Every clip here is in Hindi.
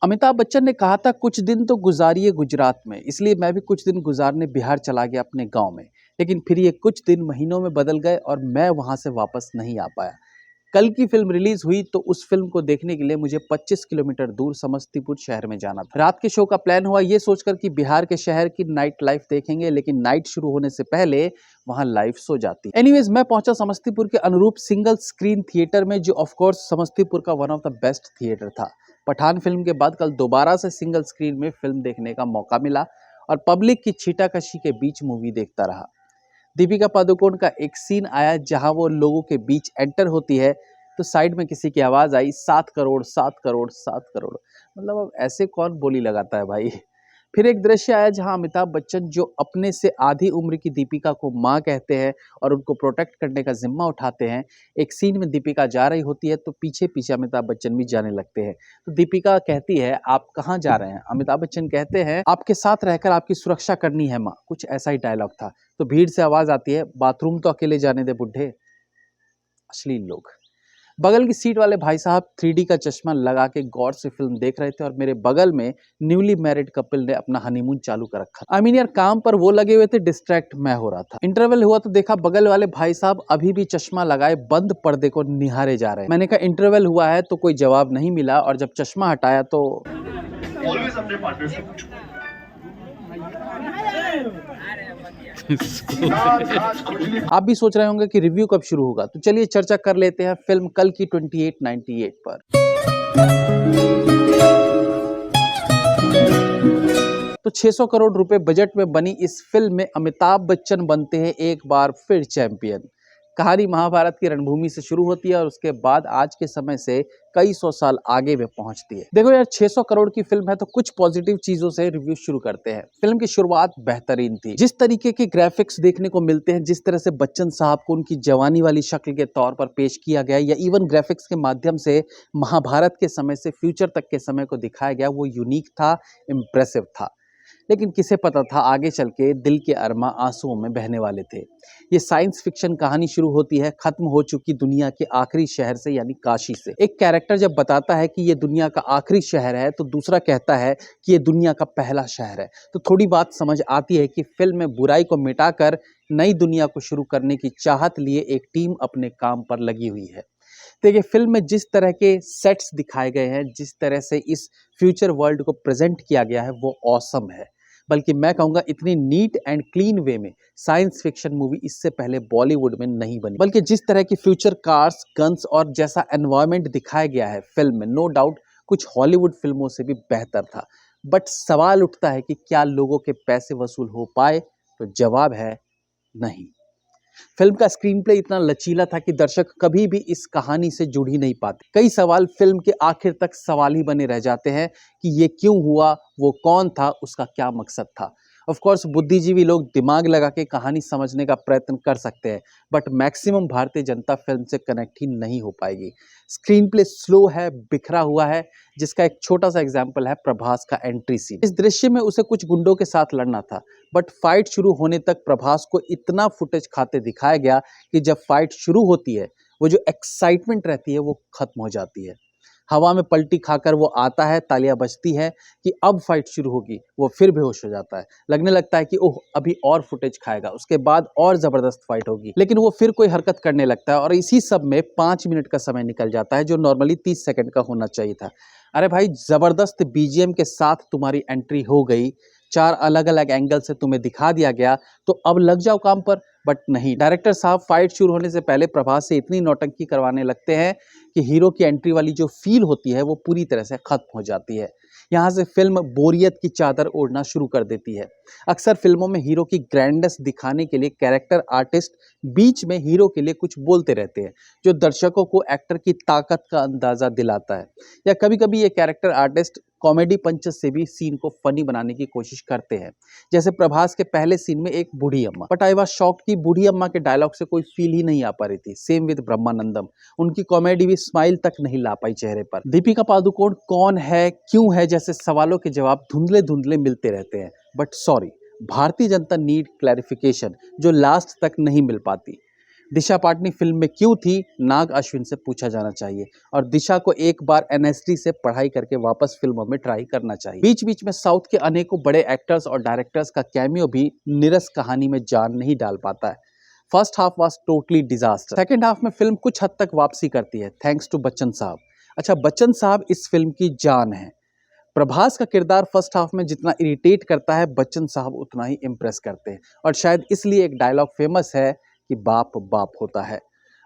अमिताभ बच्चन ने कहा था कुछ दिन तो गुजारिए गुजरात में, इसलिए मैं भी कुछ दिन गुजारने बिहार चला गया अपने गांव में। लेकिन फिर ये कुछ दिन महीनों में बदल गए और मैं वहां से वापस नहीं आ पाया। कल की फिल्म रिलीज हुई तो उस फिल्म को देखने के लिए मुझे 25 किलोमीटर दूर समस्तीपुर शहर में जाना था। रात के शो का प्लान हुआ ये सोचकर कि बिहार के शहर की नाइट लाइफ देखेंगे, लेकिन नाइट शुरू होने से पहले वहां लाइफ सो जाती। एनीवेज, मैं पहुंचा समस्तीपुर के अनुरूप सिंगल स्क्रीन थिएटर में, जो ऑफ कोर्स समस्तीपुर का one of the best theatre था। पठान फिल्म के बाद कल दोबारा से सिंगल स्क्रीन में फिल्म देखने का मौका मिला और पब्लिक की छीटाकशी के बीच मूवी देखता रहा। दीपिका पादुकोण का एक सीन आया जहां वो लोगों के बीच एंटर होती है तो साइड में किसी की आवाज आई, 7 करोड़ 7 करोड़ 7 करोड़। मतलब अब ऐसे कौन बोली लगाता है भाई। फिर एक दृश्य आया जहां अमिताभ बच्चन, जो अपने से आधी उम्र की दीपिका को माँ कहते हैं और उनको प्रोटेक्ट करने का जिम्मा उठाते हैं, एक सीन में दीपिका जा रही होती है तो पीछे पीछे अमिताभ बच्चन भी जाने लगते हैं। तो दीपिका कहती है, आप कहाँ जा रहे हैं? अमिताभ बच्चन कहते हैं, आपके साथ रहकर आपकी सुरक्षा करनी है माँ। कुछ ऐसा ही डायलॉग था। तो भीड़ से आवाज आती है, बाथरूम तो अकेले जाने दे बुढ़े। अश्लील लोग। बगल की सीट वाले भाई साहब 3D का चश्मा लगा के गौर से फिल्म देख रहे थे और मेरे बगल में न्यूली मैरिड कपल ने अपना हनीमून चालू कर रखा। आई मीन यार, काम पर वो लगे हुए थे, डिस्ट्रैक्ट मैं हो रहा था। इंटरवल हुआ तो देखा बगल वाले भाई साहब अभी भी चश्मा लगाए बंद पर्दे को निहारे जा रहे हैं। मैंने कहा इंटरवल हुआ है, तो कोई जवाब नहीं मिला और जब चश्मा हटाया तो आप भी सोच रहे होंगे कि रिव्यू कब शुरू होगा, तो चलिए चर्चा कर लेते हैं फिल्म कल की 2898 पर। तो 600 करोड़ रुपए बजट में बनी इस फिल्म में अमिताभ बच्चन बनते हैं एक बार फिर चैंपियन। कहानी महाभारत की रणभूमि से शुरू होती है और उसके बाद आज के समय से कई सौ साल आगे में पहुंचती है। देखो यार, 600 करोड़ की फिल्म है तो कुछ पॉजिटिव चीजों से रिव्यू शुरू करते हैं। फिल्म की शुरुआत बेहतरीन थी। जिस तरीके के ग्राफिक्स देखने को मिलते हैं, जिस तरह से बच्चन साहब को उनकी जवानी वाली शक्ल के तौर पर पेश किया गया, या इवन ग्राफिक्स के माध्यम से महाभारत के समय से फ्यूचर तक के समय को दिखाया गया, वो यूनिक था, इम्प्रेसिव था। लेकिन किसे पता था आगे चल के दिल के अरमा आंसुओं में बहने वाले थे। ये साइंस फिक्शन कहानी शुरू होती है खत्म हो चुकी दुनिया के आखिरी शहर से, यानी काशी से। एक कैरेक्टर जब बताता है कि ये दुनिया का आखिरी शहर है तो दूसरा कहता है कि ये दुनिया का पहला शहर है। तो थोड़ी बात समझ आती है कि फिल्म में बुराई को मिटाकर नई दुनिया को शुरू करने की चाहत लिए एक टीम अपने काम पर लगी हुई है। देखिए, फिल्म में जिस तरह के सेट्स दिखाए गए हैं, जिस तरह से इस फ्यूचर वर्ल्ड को प्रेजेंट किया गया है, वो ऑसम है। बल्कि मैं कहूंगा इतनी नीट एंड क्लीन वे में साइंस फिक्शन मूवी इससे पहले बॉलीवुड में नहीं बनी। बल्कि जिस तरह की फ्यूचर कार्स, गन्स और जैसा एनवायरनमेंट दिखाया गया है फिल्म में, नो डाउट कुछ हॉलीवुड फिल्मों से भी बेहतर था। बट सवाल उठता है कि क्या लोगों के पैसे वसूल हो पाए? तो जवाब है नहीं। फिल्म का स्क्रीन प्ले इतना लचीला था कि दर्शक कभी भी इस कहानी से जुड़ ही नहीं पाते। कई सवाल फिल्म के आखिर तक सवाल ही बने रह जाते हैं कि ये क्यों हुआ, वो कौन था, उसका क्या मकसद था। ऑफ कोर्स बुद्धिजीवी लोग दिमाग लगा के कहानी समझने का प्रयत्न कर सकते हैं, but maximum Bharatiya Janata film से कनेक्ट ही नहीं हो पाएगी। स्क्रीन प्ले स्लो है, बिखरा हुआ है, जिसका एक छोटा सा एग्जाम्पल है प्रभास का एंट्री सीन। इस दृश्य में उसे कुछ गुंडों के साथ लड़ना था, बट फाइट शुरू होने तक प्रभास को इतना फुटेज खाते दिखाया गया कि जब फाइट शुरू होती है, वो जो एक्साइटमेंट रहती है वो खत्म हो जाती है। हवा में पलटी खाकर वो आता है, तालियां बजती है कि अब फाइट शुरू होगी, वो फिर बेहोश हो जाता है। लगने लगता है कि ओह अभी और फुटेज खाएगा, उसके बाद और जबरदस्त फाइट होगी, लेकिन वो फिर कोई हरकत करने लगता है और इसी सब में 5 मिनट का समय निकल जाता है, जो नॉर्मली 30 सेकंड का होना चाहिए था। अरे भाई, जबरदस्त बीजीएम के साथ तुम्हारी एंट्री हो गई, 4 अलग अलग एंगल से तुम्हें दिखा दिया गया, तो अब लग जाओ काम पर। बट नहीं, डायरेक्टर साहब फाइट शुरू होने से पहले प्रभास से इतनी नौटंकी करवाने लगते हैं कि हीरो की एंट्री वाली जो फील होती है वो पूरी तरह से खत्म हो जाती है। यहाँ से फिल्म बोरियत की चादर ओढ़ना शुरू कर देती है। अक्सर फिल्मों में हीरो की ग्रैंडनेस दिखाने के लिए कैरेक्टर आर्टिस्ट बीच में हीरो के लिए कुछ बोलते रहते हैं, जो दर्शकों को एक्टर की ताकत का अंदाजा दिलाता है। या कभी कभी ये कैरेक्टर आर्टिस्ट कॉमेडी पंचेस से भी सीन को फनी बनाने की कोशिश करते हैं। जैसे प्रभास के पहले सीन में एक बूढ़ी अम्मा, बट आई वाज शॉक्ड कि बूढ़ी अम्मा के डायलॉग से कोई फील ही नहीं आ पा रही थी। सेम विद ब्रह्मानंदम, उनकी कॉमेडी भी स्माइल तक नहीं ला पाई चेहरे पर। दीपिका पादुकोण कौन है, क्यों है, जैसे सवालों के जवाब धुंधले धुंधले मिलते रहते हैं। But sorry, Bharatiya Janata need clarification, जो लास्ट तक नहीं मिल पाती। दिशा पाटनी फिल्म में क्यों थी, नाग अश्विन से पूछा जाना चाहिए और दिशा को एक बार एनएसडी से पढ़ाई करके वापस फिल्मों में ट्राई करना चाहिए। बीच बीच में साउथ के अनेकों बड़े एक्टर्स और डायरेक्टर्स का कैमियो भी नीरस कहानी में जान नहीं डाल पाता है। First half was totally disaster. Second half में फिल्म कुछ हद तक वापसी करती है थैंक्स टू बच्चन साहब। अच्छा, बच्चन साहब इस फिल्म की जान है। प्रभास का किरदार फर्स्ट हाफ में जितना इरिटेट करता है, बच्चन साहब उतना ही इम्प्रेस करते हैं और शायद इसलिए एक डायलॉग फेमस है कि बाप बाप होता है।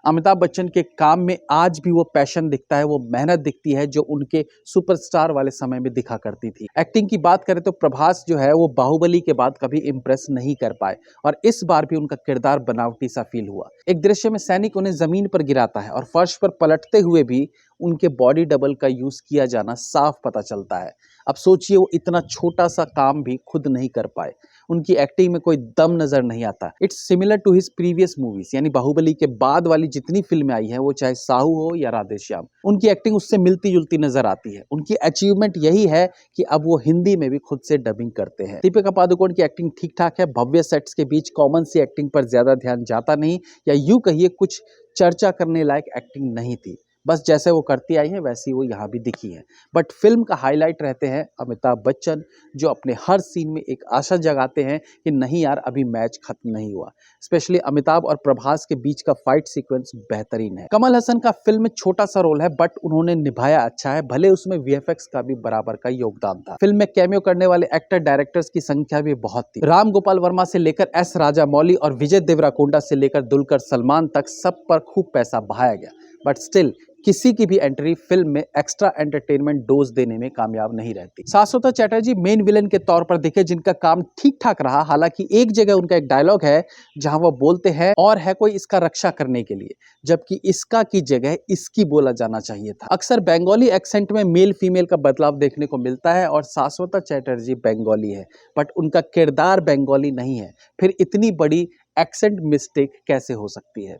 अमिताभ बच्चन के काम में आज भी वो पैशन दिखता है, वो मेहनत दिखती है जो उनके सुपरस्टार वाले समय में दिखा करती थी। एक्टिंग की बात करें तो प्रभास जो है वो बाहुबली के बाद कभी इम्प्रेस नहीं कर पाए और इस बार भी उनका किरदार बनावटी सा फील हुआ। एक दृश्य में सैनिक उन्हें जमीन पर गिराता है और फर्श पर पलटते हुए भी उनके बॉडी डबल का यूज किया जाना साफ पता चलता है। अब सोचिए, वो इतना छोटा सा काम भी खुद नहीं कर पाए। उनकी एक्टिंग में कोई दम नजर नहीं आता। It's similar to his previous movies, यानी बाहुबली के बाद वाली जितनी फिल्में आई हैं, वो चाहे साहू हो या राधेश्याम, उनकी एक्टिंग उससे मिलती जुलती नजर आती है। उनकी अचीवमेंट यही है कि अब वो हिंदी में भी खुद से डबिंग करते हैं। दीपिका पादुकोण की एक्टिंग ठीक ठाक है। भव्य सेट्स के बीच कॉमन सी एक्टिंग पर ज्यादा ध्यान जाता नहीं, या यूं कहिए कुछ चर्चा करने लायक एक्टिंग नहीं थी। बस जैसे वो करती आई हैं वैसी वो यहाँ भी दिखी हैं। बट फिल्म का हाईलाइट रहते हैं अमिताभ बच्चन, जो अपने हर सीन में एक आशा जगाते हैं कि नहीं यार, अभी मैच खत्म नहीं हुआ। स्पेशली अमिताभ और प्रभास के बीच का फाइट सीक्वेंस बेहतरीन है। कमल हसन का फिल्म में छोटा सा रोल है बट उन्होंने निभाया अच्छा है, भले उसमें वीएफएक्स का भी बराबर का योगदान था। फिल्म में कैमियो करने वाले एक्टर डायरेक्टर्स की संख्या भी बहुत थी। राम गोपाल वर्मा से लेकर एस राजामौली और विजय देवराकोंडा से लेकर दुलकर सलमान तक सब पर खूब पैसा बहाया गया। बट स्टिल किसी की भी एंट्री फिल्म में एक्स्ट्रा एंटरटेनमेंट डोज देने में कामयाब नहीं रहती। शाश्वता चैटर्जी मेन विलेन के तौर पर दिखे, जिनका काम ठीक ठाक रहा। हालांकि एक जगह उनका एक डायलॉग है जहां वो बोलते हैं और है कोई इसका रक्षा करने के लिए, जबकि इसका की जगह इसकी बोला जाना चाहिए था। अक्सर बंगाली एक्सेंट में मेल फीमेल का बदलाव देखने को मिलता है और शाश्वता चैटर्जी बंगाली है बट उनका किरदार बंगाली नहीं है। फिर इतनी बड़ी एक्सेंट मिस्टेक कैसे हो सकती है?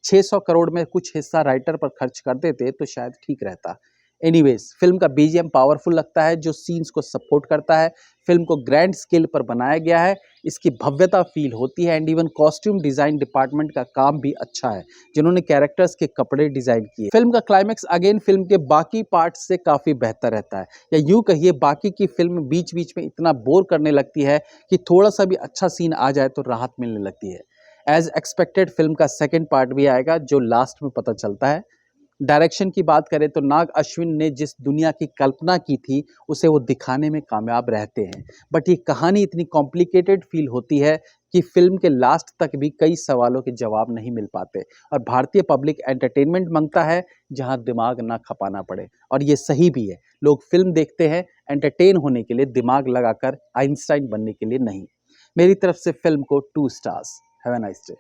600 करोड़ में कुछ हिस्सा राइटर पर खर्च कर देते तो शायद ठीक रहता। एनीवेज, फिल्म का बीजीएम पावरफुल लगता है जो सीन्स को सपोर्ट करता है। फिल्म को ग्रैंड स्केल पर बनाया गया है, इसकी भव्यता फील होती है and even costume design department का काम भी अच्छा है, जिन्होंने कैरेक्टर्स के कपड़े डिजाइन किए। फिल्म का क्लाइमेक्स अगेन फिल्म के बाकी पार्ट्स से काफी बेहतर रहता है, या यूं कहिए बाकी की फिल्म बीच बीच में इतना बोर करने लगती है कि थोड़ा सा भी अच्छा सीन आ जाए तो राहत मिलने लगती है। एज एक्सपेक्टेड फिल्म का सेकेंड पार्ट भी आएगा जो लास्ट में पता चलता है। डायरेक्शन की बात करें तो नाग अश्विन ने जिस दुनिया की कल्पना की थी उसे वो दिखाने में कामयाब रहते हैं। बट ये कहानी इतनी कॉम्प्लिकेटेड फील होती है कि फिल्म के लास्ट तक भी कई सवालों के जवाब नहीं मिल पाते और भारतीय पब्लिक एंटरटेनमेंट मांगता है जहां दिमाग ना खपाना पड़े, और ये सही भी है। लोग फिल्म देखते हैं एंटरटेन होने के लिए, दिमाग लगाकर आइंस्टाइन बनने के लिए नहीं। मेरी तरफ से फिल्म को 2 stars. Have a nice day.